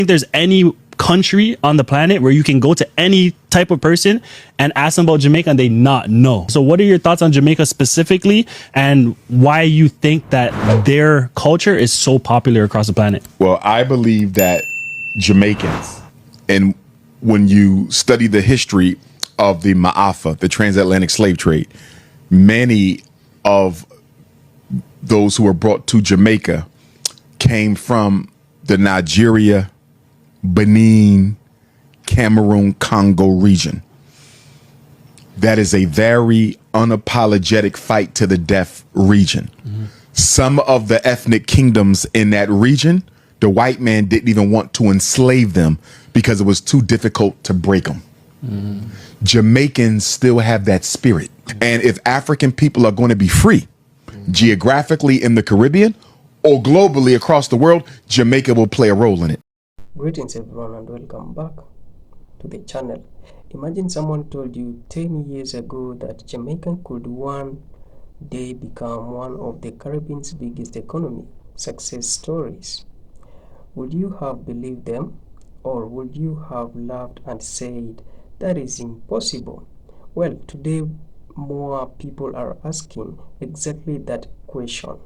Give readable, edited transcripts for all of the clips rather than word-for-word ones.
think there's any country on the planet where you can go to any type of person and ask them about Jamaica and they not know. So what are your thoughts on Jamaica specifically, and why you think that their culture is so popular across the planet? Well, I believe that Jamaicans, and when you study the history of the Ma'afa, the transatlantic slave trade, many of those who were brought to Jamaica came from the Nigeria, Benin, Cameroon, Congo region. That is a very unapologetic fight to the death region. Mm-hmm. Some of the ethnic kingdoms in that region, the white man didn't even want to enslave them because it was too difficult to break them. Mm-hmm. Jamaicans still have that spirit. And if African people are going to be free, geographically in the Caribbean or globally across the world, Jamaica will play a role in it. Greetings everyone and welcome back to the channel. Imagine someone told you 10 years ago that Jamaica could one day become one of the Caribbean's biggest economic success stories. Would you have believed them, or would you have laughed and said that is impossible? Well, today more people are asking exactly that question,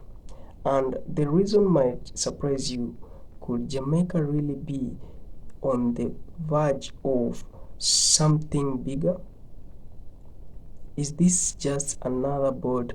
and the reason might surprise you. Could Jamaica really be on the verge of something bigger? Is this just another bold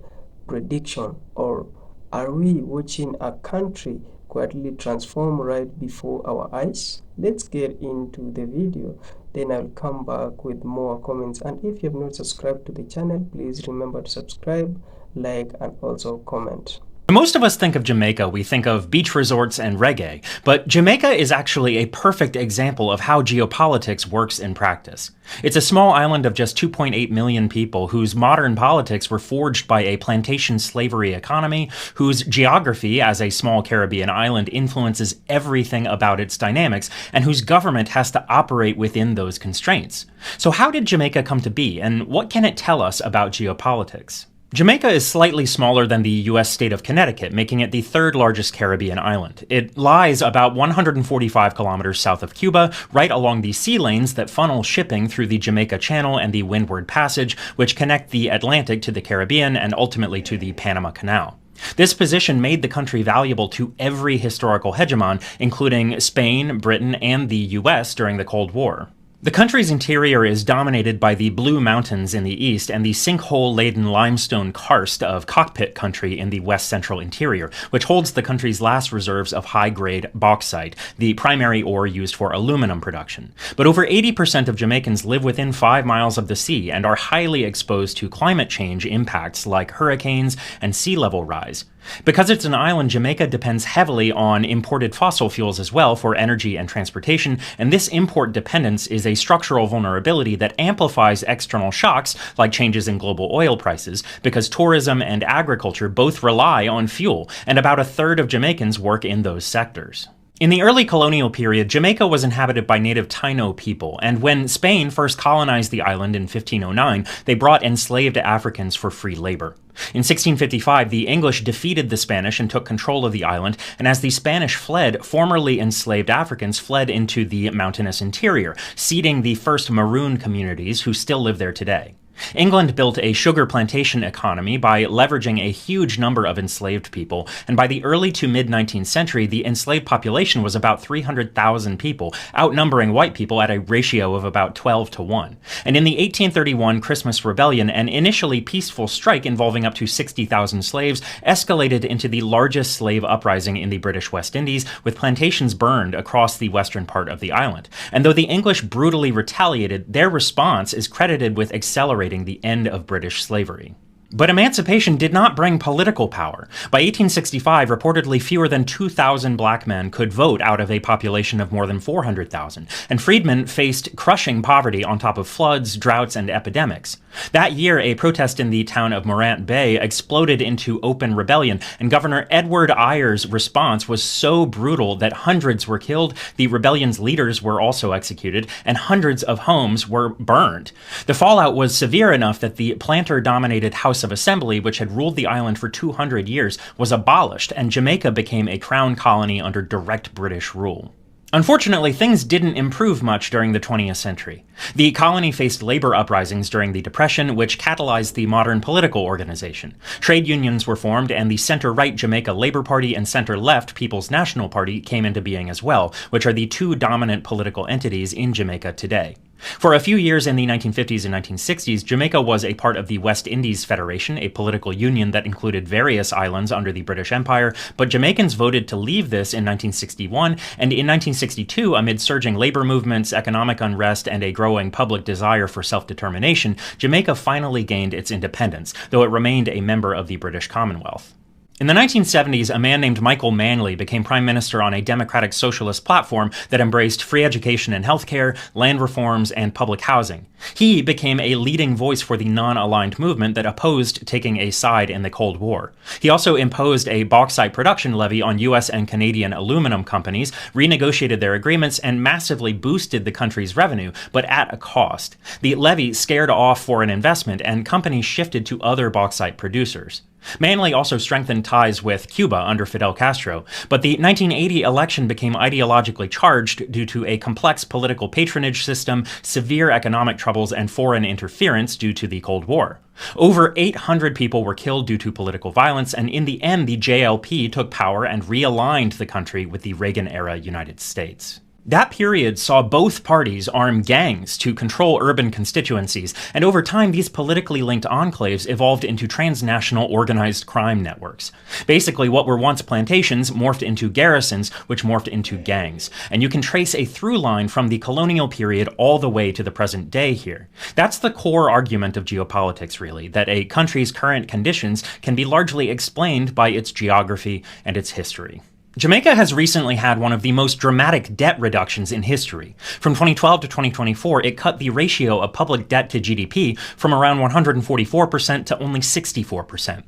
prediction, or are we watching a country quietly transform right before our eyes? Let's get into the video, then I'll come back with more comments. And if you have not subscribed to the channel, please remember to subscribe, like, and also comment. When most of us think of Jamaica, we think of beach resorts and reggae, but Jamaica is actually a perfect example of how geopolitics works in practice. It's a small island of just 2.8 million people whose modern politics were forged by a plantation slavery economy, whose geography as a small Caribbean island influences everything about its dynamics, and whose government has to operate within those constraints. So how did Jamaica come to be, and what can it tell us about geopolitics? Jamaica is slightly smaller than the U.S. state of Connecticut, making it the third largest Caribbean island. It lies about 145 kilometers south of Cuba, right along the sea lanes that funnel shipping through the Jamaica Channel and the Windward Passage, which connect the Atlantic to the Caribbean and ultimately to the Panama Canal. This position made the country valuable to every historical hegemon, including Spain, Britain, and the U.S. during the Cold War. The country's interior is dominated by the Blue Mountains in the east and the sinkhole-laden limestone karst of Cockpit Country in the west-central interior, which holds the country's last reserves of high-grade bauxite, the primary ore used for aluminum production. But over 80% of Jamaicans live within 5 miles of the sea and are highly exposed to climate change impacts like hurricanes and sea level rise. Because it's an island, Jamaica depends heavily on imported fossil fuels as well for energy and transportation, and this import dependence is a structural vulnerability that amplifies external shocks like changes in global oil prices, because tourism and agriculture both rely on fuel, and about a third of Jamaicans work in those sectors. In the early colonial period, Jamaica was inhabited by native Taino people, and when Spain first colonized the island in 1509, they brought enslaved Africans for free labor. In 1655, the English defeated the Spanish and took control of the island, and as the Spanish fled, formerly enslaved Africans fled into the mountainous interior, seeding the first maroon communities who still live there today. England built a sugar plantation economy by leveraging a huge number of enslaved people, and by the early to mid-19th century, the enslaved population was about 300,000 people, outnumbering white people at a ratio of about 12 to 1. And in the 1831 Christmas Rebellion, an initially peaceful strike involving up to 60,000 slaves escalated into the largest slave uprising in the British West Indies, with plantations burned across the western part of the island. And though the English brutally retaliated, their response is credited with accelerating the end of British slavery. But emancipation did not bring political power. By 1865, reportedly fewer than 2,000 black men could vote out of a population of more than 400,000, and freedmen faced crushing poverty on top of floods, droughts, and epidemics. That year, a protest in the town of Morant Bay exploded into open rebellion, and Governor Edward Ayer's response was so brutal that hundreds were killed, the rebellion's leaders were also executed, and hundreds of homes were burned. The fallout was severe enough that the planter-dominated House of Assembly, which had ruled the island for 200 years, was abolished, and Jamaica became a crown colony under direct British rule. Unfortunately, things didn't improve much during the 20th century. The colony faced labor uprisings during the Depression, which catalyzed the modern political organization. Trade unions were formed, and the center-right Jamaica Labor Party and center-left People's National Party came into being as well, which are the two dominant political entities in Jamaica today. For a few years in the 1950s and 1960s, Jamaica was a part of the West Indies Federation, a political union that included various islands under the British Empire, but Jamaicans voted to leave this in 1961, and in 1962, amid surging labor movements, economic unrest, and a growing public desire for self-determination, Jamaica finally gained its independence, though it remained a member of the British Commonwealth. In the 1970s, a man named Michael Manley became prime minister on a democratic socialist platform that embraced free education and healthcare, land reforms, and public housing. He became a leading voice for the non-aligned movement that opposed taking a side in the Cold War. He also imposed a bauxite production levy on U.S. and Canadian aluminum companies, renegotiated their agreements, and massively boosted the country's revenue, but at a cost. The levy scared off foreign investment, and companies shifted to other bauxite producers. Manley also strengthened ties with Cuba under Fidel Castro, but the 1980 election became ideologically charged due to a complex political patronage system, severe economic troubles, and foreign interference due to the Cold War. Over 800 people were killed due to political violence, and in the end, the JLP took power and realigned the country with the Reagan-era United States. That period saw both parties arm gangs to control urban constituencies, and over time these politically linked enclaves evolved into transnational organized crime networks. Basically, what were once plantations morphed into garrisons, which morphed into gangs. And you can trace a through line from the colonial period all the way to the present day here. That's the core argument of geopolitics, really, that a country's current conditions can be largely explained by its geography and its history. Jamaica has recently had one of the most dramatic debt reductions in history. From 2012 to 2024, it cut the ratio of public debt to GDP from around 144% to only 64%.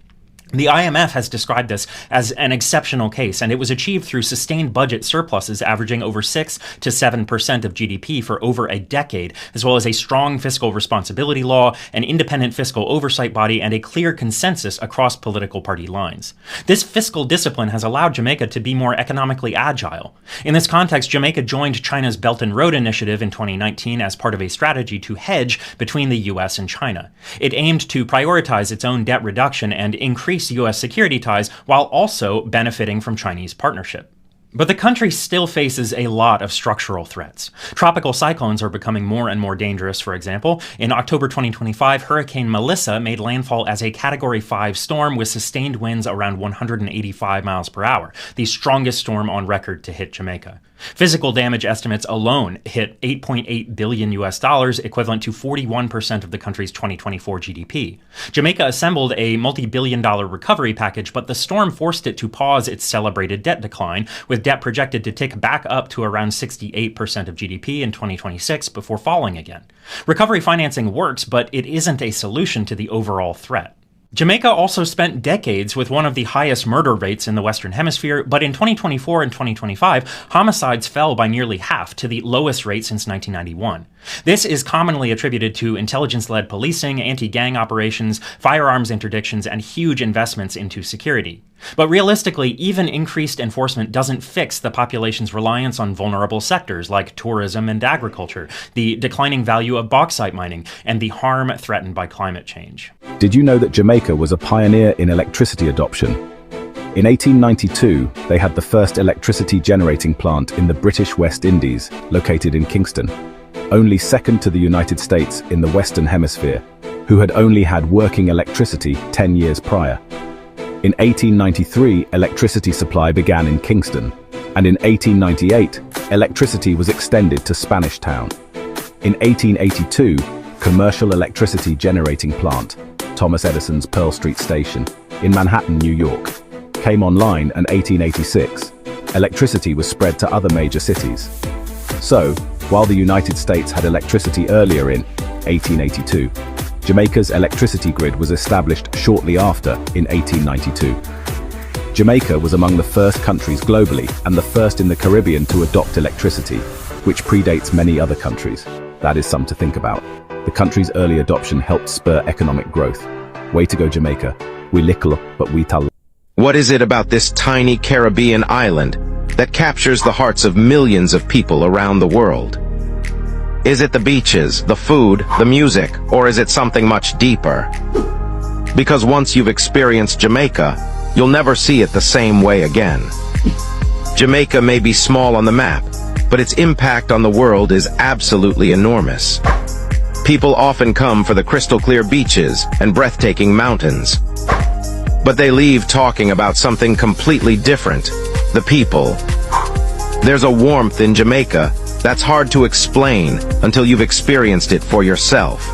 The IMF has described this as an exceptional case, and it was achieved through sustained budget surpluses averaging over 6 to 7% of GDP for over a decade, as well as a strong fiscal responsibility law, an independent fiscal oversight body, and a clear consensus across political party lines. This fiscal discipline has allowed Jamaica to be more economically agile. In this context, Jamaica joined China's Belt and Road Initiative in 2019 as part of a strategy to hedge between the US and China. It aimed to prioritize its own debt reduction and increase U.S. security ties while also benefiting from Chinese partnership. But the country still faces a lot of structural threats. Tropical cyclones are becoming more and more dangerous, for example. In October 2025, Hurricane Melissa made landfall as a Category 5 storm with sustained winds around 185 miles per hour, the strongest storm on record to hit Jamaica. Physical damage estimates alone hit $8.8 billion, equivalent to 41% of the country's 2024 GDP. Jamaica assembled a multi-billion-dollar recovery package, but the storm forced it to pause its celebrated debt decline, with debt projected to tick back up to around 68% of GDP in 2026 before falling again. Recovery financing works, but it isn't a solution to the overall threat. Jamaica also spent decades with one of the highest murder rates in the Western Hemisphere, but in 2024 and 2025, homicides fell by nearly half to the lowest rate since 1991. This is commonly attributed to intelligence-led policing, anti-gang operations, firearms interdictions, and huge investments into security. But realistically, even increased enforcement doesn't fix the population's reliance on vulnerable sectors like tourism and agriculture, the declining value of bauxite mining, and the harm threatened by climate change. Did you know that Jamaica was a pioneer in electricity adoption? In 1892, they had the first electricity generating plant in the British West Indies, located in Kingston, only second to the United States in the Western Hemisphere, who had only had working electricity 10 years prior. In 1893, electricity supply began in Kingston, and in 1898, electricity was extended to Spanish Town. In 1882, commercial electricity generating plant, Thomas Edison's Pearl Street Station, in Manhattan, New York, came online, and 1886, electricity was spread to other major cities. So, while the United States had electricity earlier in 1882, Jamaica's electricity grid was established shortly after in 1892. Jamaica was among the first countries globally and the first in the Caribbean to adopt electricity, which predates many other countries. That is something to think about. The country's early adoption helped spur economic growth. Way to go, Jamaica. We little, but we tall. What is it about this tiny Caribbean island that captures the hearts of millions of people around the world? Is it the beaches, the food, the music, or is it something much deeper? Because once you've experienced Jamaica, you'll never see it the same way again. Jamaica may be small on the map, but its impact on the world is absolutely enormous. People often come for the crystal clear beaches and breathtaking mountains. But they leave talking about something completely different: the people. There's a warmth in Jamaica that's hard to explain until you've experienced it for yourself.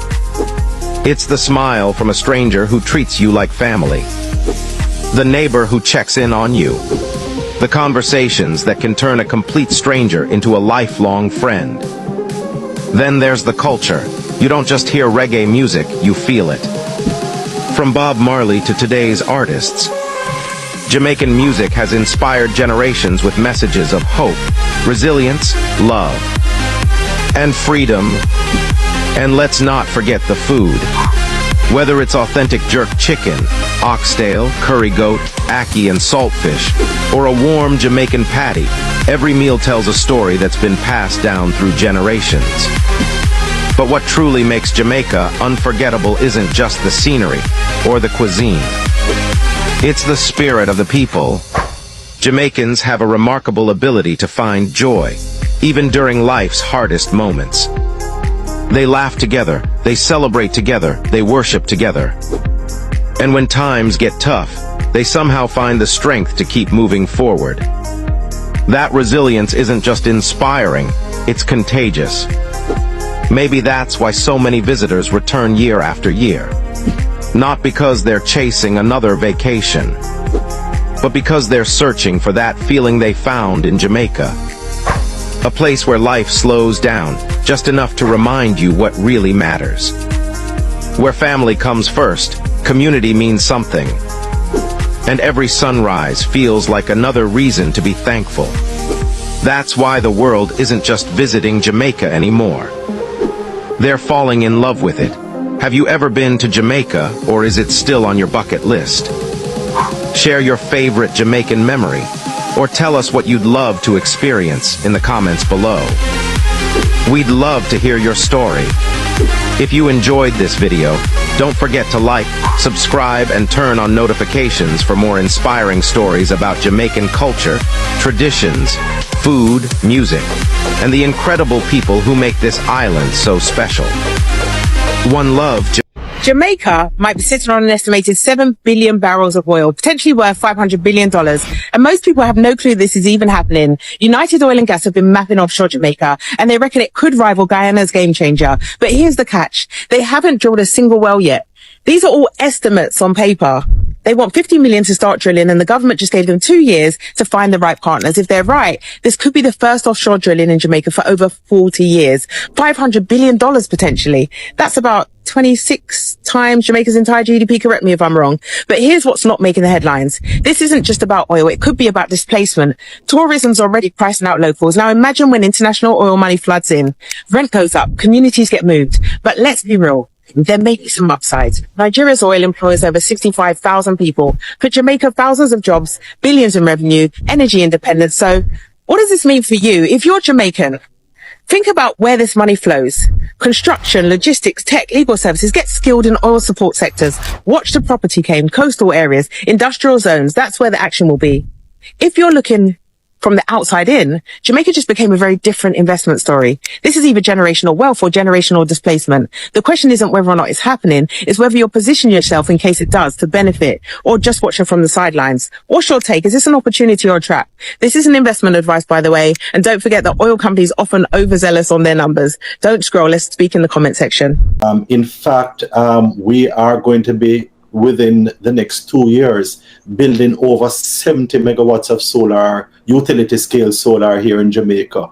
It's the smile from a stranger who treats you like family. The neighbor who checks in on you. The conversations that can turn a complete stranger into a lifelong friend. Then there's the culture. You don't just hear reggae music, you feel it. From Bob Marley to today's artists, Jamaican music has inspired generations with messages of hope, resilience, love, and freedom. And let's not forget the food. Whether it's authentic jerk chicken, oxtail, curry goat, ackee and saltfish, or a warm Jamaican patty, every meal tells a story that's been passed down through generations. But what truly makes Jamaica unforgettable isn't just the scenery or the cuisine. It's the spirit of the people. Jamaicans have a remarkable ability to find joy, even during life's hardest moments. They laugh together, they celebrate together, they worship together. And when times get tough, they somehow find the strength to keep moving forward. That resilience isn't just inspiring, it's contagious. Maybe that's why so many visitors return year after year. Not because they're chasing another vacation, but because they're searching for that feeling they found in Jamaica. A place where life slows down, just enough to remind you what really matters. Where family comes first, community means something. And every sunrise feels like another reason to be thankful. That's why the world isn't just visiting Jamaica anymore. They're falling in love with it. Have you ever been to Jamaica, or is it still on your bucket list? Share your favorite Jamaican memory, or tell us what you'd love to experience in the comments below. We'd love to hear your story. If you enjoyed this video, don't forget to like, subscribe, and turn on notifications for more inspiring stories about Jamaican culture, traditions, food, music, and the incredible people who make this island so special. One love. Jamaica might be sitting on an estimated 7 billion barrels of oil, potentially worth $500 billion. And most people have no clue this is even happening. United Oil and Gas have been mapping offshore Jamaica, and they reckon it could rival Guyana's Game Changer. But here's the catch. They haven't drilled a single well yet. These are all estimates on paper. They want 50 million to start drilling, and the government just gave them 2 years to find the right partners. If they're right, this could be the first offshore drilling in Jamaica for over 40 years. $500 billion potentially. That's about 26 times Jamaica's entire GDP. Correct me if I'm wrong. But here's what's not making the headlines. This isn't just about oil. It could be about displacement. Tourism's already pricing out locals. Now imagine when international oil money floods in. Rent goes up. Communities get moved. But let's be real. There may be some upsides. Nigeria's oil employs over 65,000 people. For Jamaica, thousands of jobs, billions in revenue, energy independence. So what does this mean for you? If you're Jamaican, think about where this money flows. Construction, logistics, tech, legal services. Get skilled in oil support sectors. Watch the property game, coastal areas, industrial zones. That's where the action will be. If you're looking from the outside in, Jamaica just became a very different investment story. This is either generational wealth or generational displacement. The question isn't whether or not it's happening, it's whether you'll position yourself in case it does to benefit, or just watch it from the sidelines. What's your take? Is this an opportunity or a trap? This isn't investment advice, by the way. And don't forget that oil companies often overzealous on their numbers. Don't scroll. Let's speak in the comment section. In fact, we are going to be within the next 2 years building over 70 megawatts of solar, utility scale solar here in Jamaica.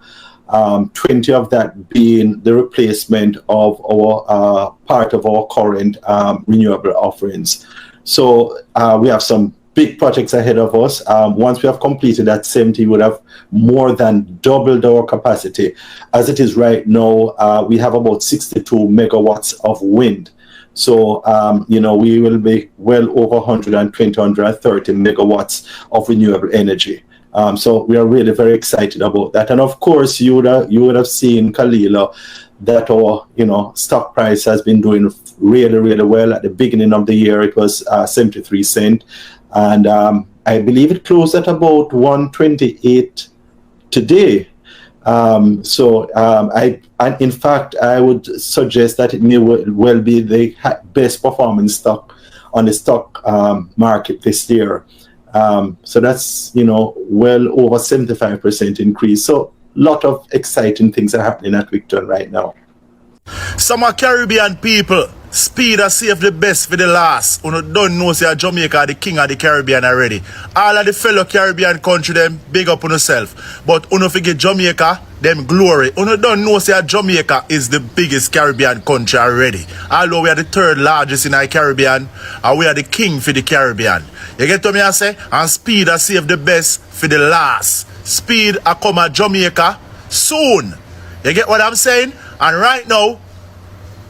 20 of that being the replacement of our part of our current renewable offerings. So we have some big projects ahead of us. Once we have completed that 70, we would have more than doubled our capacity. As it is right now, we have about 62 megawatts of wind. So, we will be well over 120, 130 megawatts of renewable energy. So we are really very excited about that. And of course, you would have seen, Kalila, that our stock price has been doing really, really well. At the beginning of the year, it was 73 cents, and I believe it closed at about 128 today. In fact, I would suggest that it may well be the best performing stock on the stock market this year. So that's, well over 75% increase. So a lot of exciting things are happening at Victor right now. Some are Caribbean people, speed are save the best for the last. You don't know say Jamaica the king of the Caribbean already. All of the fellow Caribbean country them big up on yourself. But you forget Jamaica, them glory. You don't know say Jamaica is the biggest Caribbean country already. Although we are the third largest in the Caribbean, and we are the king for the Caribbean. You get what me I say? And speed are save the best for the last. Speed are come at Jamaica soon. You get what I'm saying? And right now,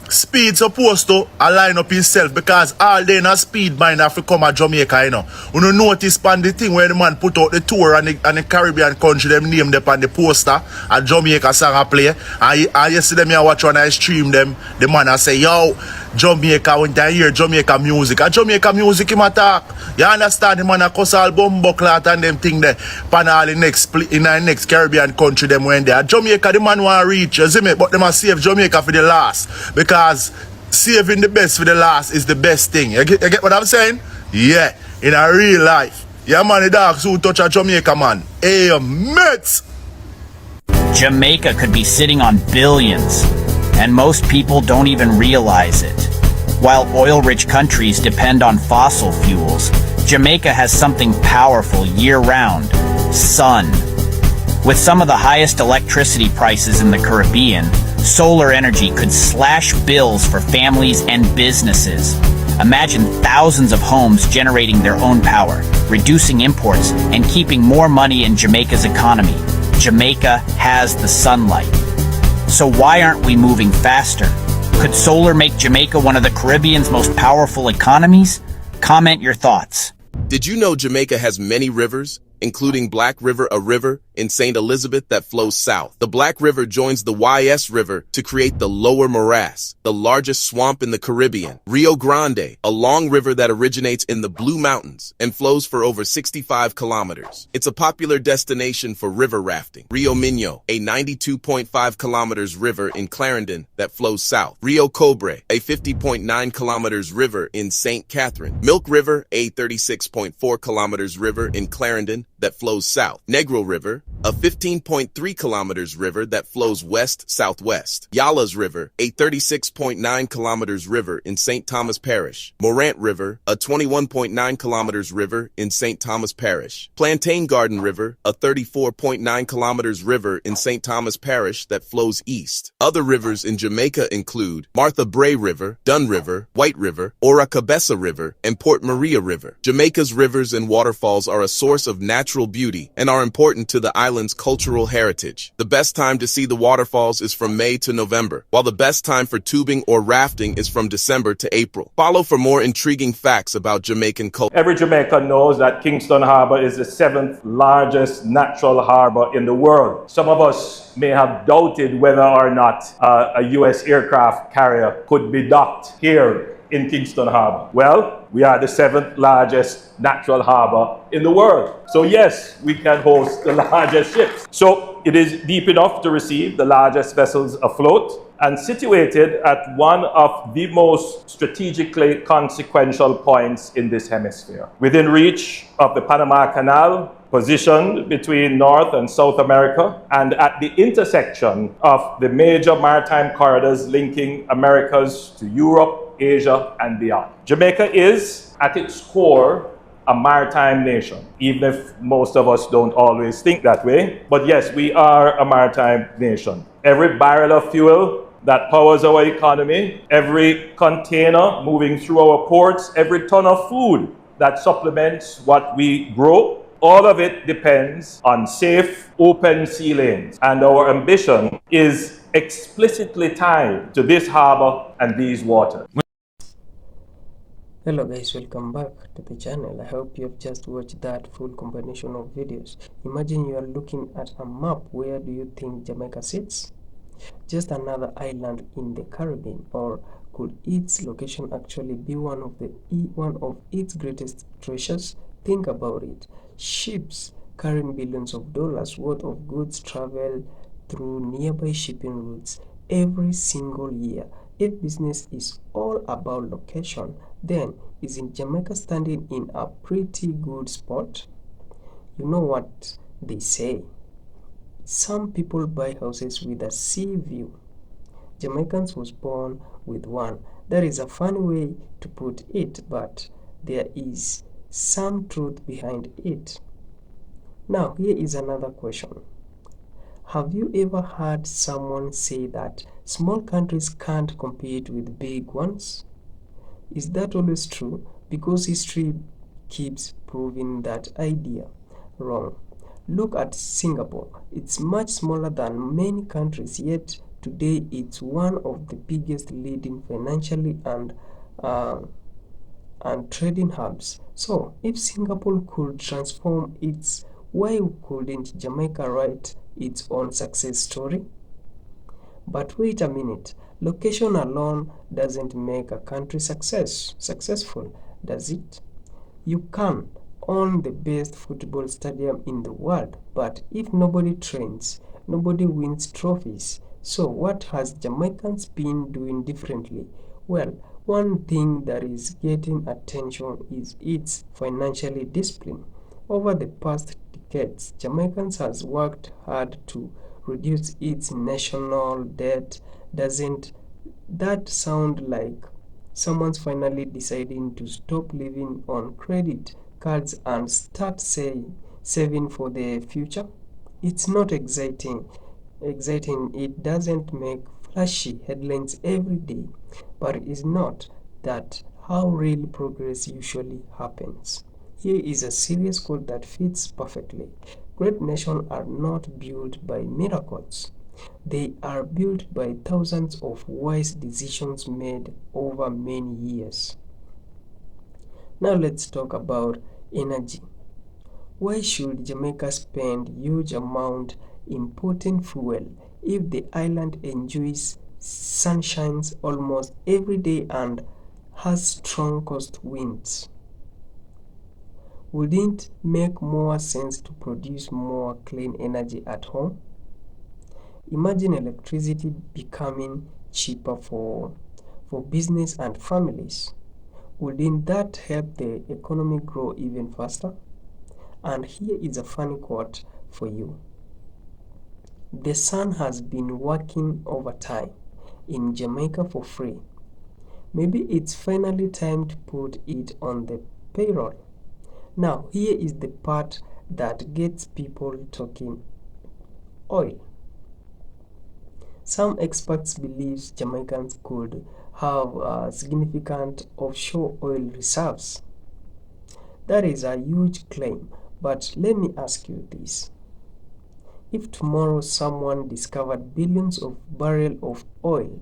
Speed supposed to align up himself because all day na Speed mine have to come at Jamaica, You notice on the thing where the man put out the tour and the Caribbean country, them name them on the poster at Jamaica song I play. And yesterday me I watch when I stream them, the man I say, yo, Jamaica, when I hear Jamaica music. And Jamaica music him attack. You understand the man a cuss all bumbo clat and them thing there. Pan all in the next Caribbean country them when there. Jamaica the man want to reach, you see me? But they must save Jamaica for the last. Because saving the best for the last is the best thing. You get what I'm saying? Yeah, in a real life. Yeah, man, the dogs who touch a Jamaica, man. Hey, mates! Jamaica could be sitting on billions, and most people don't even realize it. While oil-rich countries depend on fossil fuels, Jamaica has something powerful year-round: sun. With some of the highest electricity prices in the Caribbean, solar energy could slash bills for families and businesses. Imagine thousands of homes generating their own power, reducing imports, and keeping more money in Jamaica's economy. Jamaica has the sunlight. So why aren't we moving faster? Could solar make Jamaica one of the Caribbean's most powerful economies? Comment your thoughts. Did you know Jamaica has many rivers, including Black River, a river in St. Elizabeth that flows south? The Black River joins the YS River to create the Lower Morass, the largest swamp in the Caribbean. Rio Grande, a long river that originates in the Blue Mountains and flows for over 65 kilometers. It's a popular destination for river rafting. Rio Minho, a 92.5 kilometers river in Clarendon that flows south. Rio Cobre, a 50.9 kilometers river in St. Catherine. Milk River, a 36.4 kilometers river in Clarendon that flows south. Negro River, a 15.3 kilometers river that flows west-southwest. Yalas River, a 36.9 kilometers river in St. Thomas Parish. Morant River, a 21.9 kilometers river in St. Thomas Parish. Plantain Garden River, a 34.9 kilometers river in St. Thomas Parish that flows east. Other rivers in Jamaica include Martha Brae River, Dunn River, White River, Oracabessa River, and Port Maria River. Jamaica's rivers and waterfalls are a source of natural beauty and are important to the island's cultural heritage. The best time to see the waterfalls is from May to November, while the best time for tubing or rafting is from December to April. Follow for more intriguing facts about Jamaican culture. Every Jamaican knows that Kingston Harbor is the 7th largest natural harbor in the world. Some of us may have doubted whether or not a U.S. aircraft carrier could be docked here in Kingston Harbor. Well, we are the 7th largest natural harbor in the world. So yes, we can host the largest ships. So it is deep enough to receive the largest vessels afloat and situated at one of the most strategically consequential points in this hemisphere. Within reach of the Panama Canal, positioned between North and South America, and at the intersection of the major maritime corridors linking Americas to Europe, Asia, and beyond. Jamaica is, at its core, a maritime nation, even if most of us don't always think that way. But yes, we are a maritime nation. Every barrel of fuel that powers our economy, every container moving through our ports, every ton of food that supplements what we grow, all of it depends on safe, open sea lanes. And our ambition is explicitly tied to this harbor and these waters. Hello guys, welcome back to the channel. I hope you have just watched that full combination of videos. Imagine you are looking at a map. Where do you think Jamaica sits? Just another island in the Caribbean, or could its location actually be one of its greatest treasures? Think about it. Ships carrying billions of dollars worth of goods travel through nearby shipping routes every single year. If business is all about location, then isn't Jamaica standing in a pretty good spot? You know what they say. Some people buy houses with a sea view. Jamaicans was born with one. That is a funny way to put it, but there is some truth behind it. Now, here is another question. Have you ever heard someone say that small countries can't compete with big ones? Is that always true? Because history keeps proving that idea wrong. Look at Singapore. It's much smaller than many countries, yet today it's one of the biggest leading financially and trading hubs. So, if Singapore could transform its, why couldn't Jamaica write its own success story? But wait a minute, location alone doesn't make a country successful, does it? You can own the best football stadium in the world, but if nobody trains, nobody wins trophies. So what has Jamaicans been doing differently? Well, one thing that is getting attention is its financially discipline. Over the past decades, Jamaicans has worked hard to reduce its national debt. Doesn't that sound like someone's finally deciding to stop living on credit cards and start saving for the future? It's not exciting. It doesn't make flashy headlines every day, but it's not that how real progress usually happens. Here is a serious quote that fits perfectly. Great nations are not built by miracles. They are built by thousands of wise decisions made over many years. Now let's talk about energy. Why should Jamaica spend huge amount importing fuel if the island enjoys sunshines almost every day and has strong coast winds? Wouldn't it make more sense to produce more clean energy at home? Imagine electricity becoming cheaper for business and families. Wouldn't that help the economy grow even faster? And here is a funny quote for you. The sun has been working overtime in Jamaica for free. Maybe it's finally time to put it on the payroll. Now, here is the part that gets people talking. Oil. Some experts believe Jamaicans could have significant offshore oil reserves. That is a huge claim, but let me ask you this. If tomorrow someone discovered billions of barrels of oil,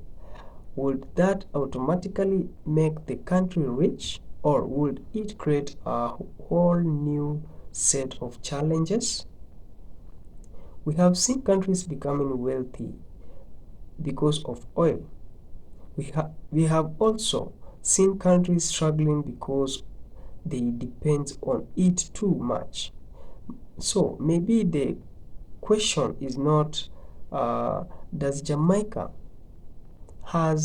would that automatically make the country rich, or would it create a whole new set of challenges? We have seen countries becoming wealthy because of oil. We have also seen countries struggling because they depend on it too much. So maybe the question is not does Jamaica have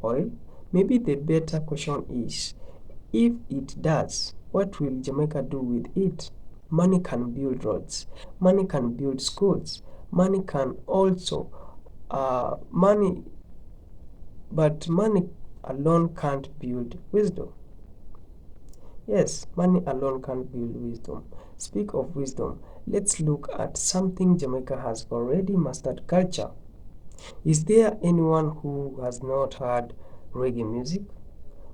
oil? Maybe the better question is, if it does, what will Jamaica do with it? Money can build roads, money can build schools, money can also money alone can't build wisdom. Yes, money alone can't build wisdom. Speak of wisdom, let's look at something Jamaica has already mastered: culture. Is there anyone who has not heard reggae music?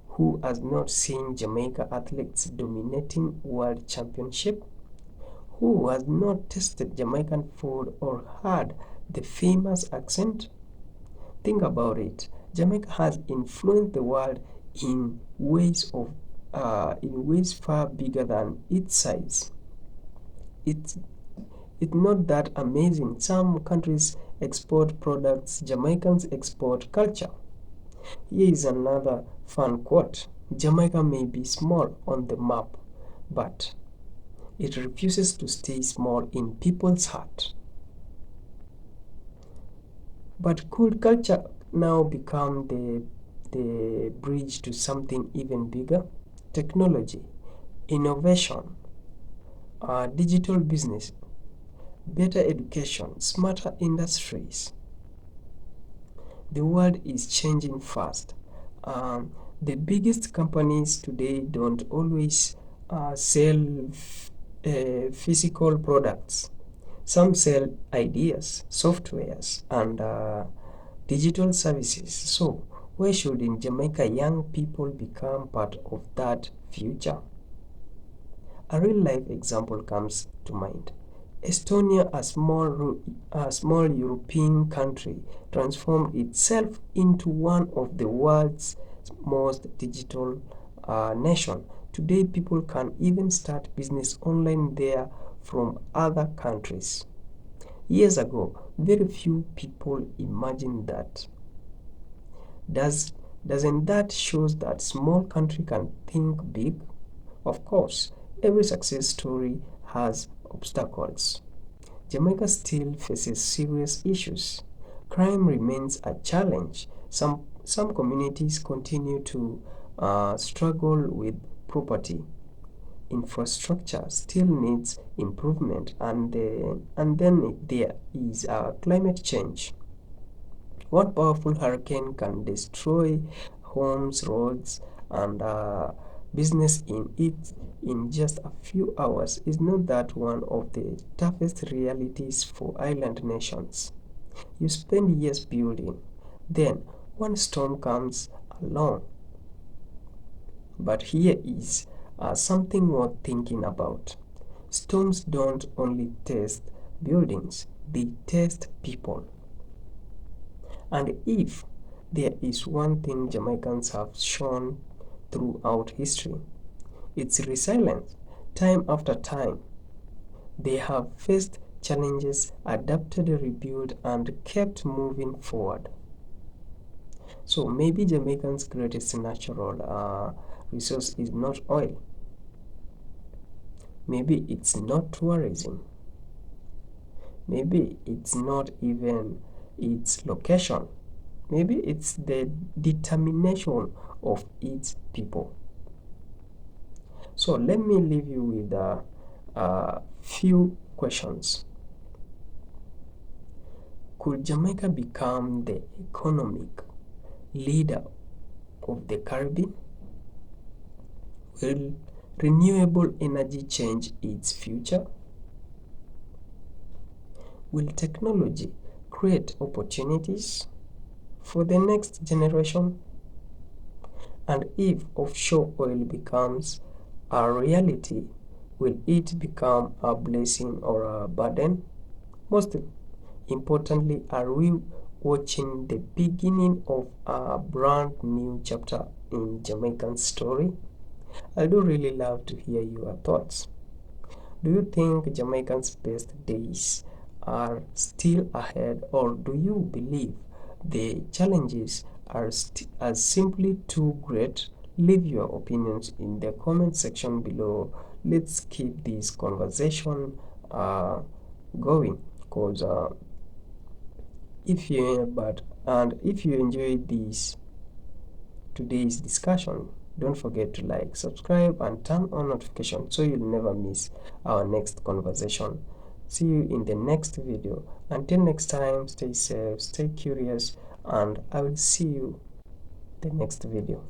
Who has not seen Jamaica athletes dominating world championship? Who has not tasted Jamaican food or heard the famous accent? Think about it. Jamaica has influenced the world in ways far bigger than its size. It's not that amazing. Some countries export products, Jamaicans export culture. Here is another fun quote. Jamaica may be small on the map, but it refuses to stay small in people's heart. But could culture now become the bridge to something even bigger? Technology, innovation, digital business, better education, smarter industries. The world is changing fast. The biggest companies today don't always sell physical products. Some sell ideas, softwares, and digital services. So, why should in Jamaica young people become part of that future? A real-life example comes to mind. Estonia, a small European country, transformed itself into one of the world's most digital nation. Today, people can even start business online there from other countries. Years ago, very few people imagined that. Doesn't that shows that small country can think big? Of course, every success story has obstacles. Jamaica still faces serious issues. Crime remains a challenge. Some communities continue to struggle with property. Infrastructure still needs improvement, and then there is climate change. One powerful hurricane can destroy homes, roads, and business in just a few hours. Is not that one of the toughest realities for island nations? You spend years building, then one storm comes along. But here is something worth thinking about. Storms don't only test buildings, they test people. And if there is one thing Jamaicans have shown throughout history, it's resilience. Time after time, they have faced challenges, adapted, rebuilt, and kept moving forward. So maybe Jamaicans' greatest natural resource is not oil. Maybe it's not tourism. Maybe it's not even its location. Maybe it's the determination of its people. So let me leave you with a few questions. Could Jamaica become the economic leader of the Caribbean? Will renewable energy change its future? Will technology create opportunities for the next generation? And if offshore oil becomes a reality, will it become a blessing or a burden? Most importantly, are we watching the beginning of a brand new chapter in Jamaican story? I do really love to hear your thoughts. Do you think Jamaicans' best days are still ahead, or do you believe the challenges are simply too great? Leave your opinions in the comment section below. Let's keep this conversation going, because if you enjoyed today's discussion, don't forget to like, subscribe, and turn on notifications so you'll never miss our next conversation. See you in the next video. Until next time, stay safe, stay curious, and I will see you in the next video.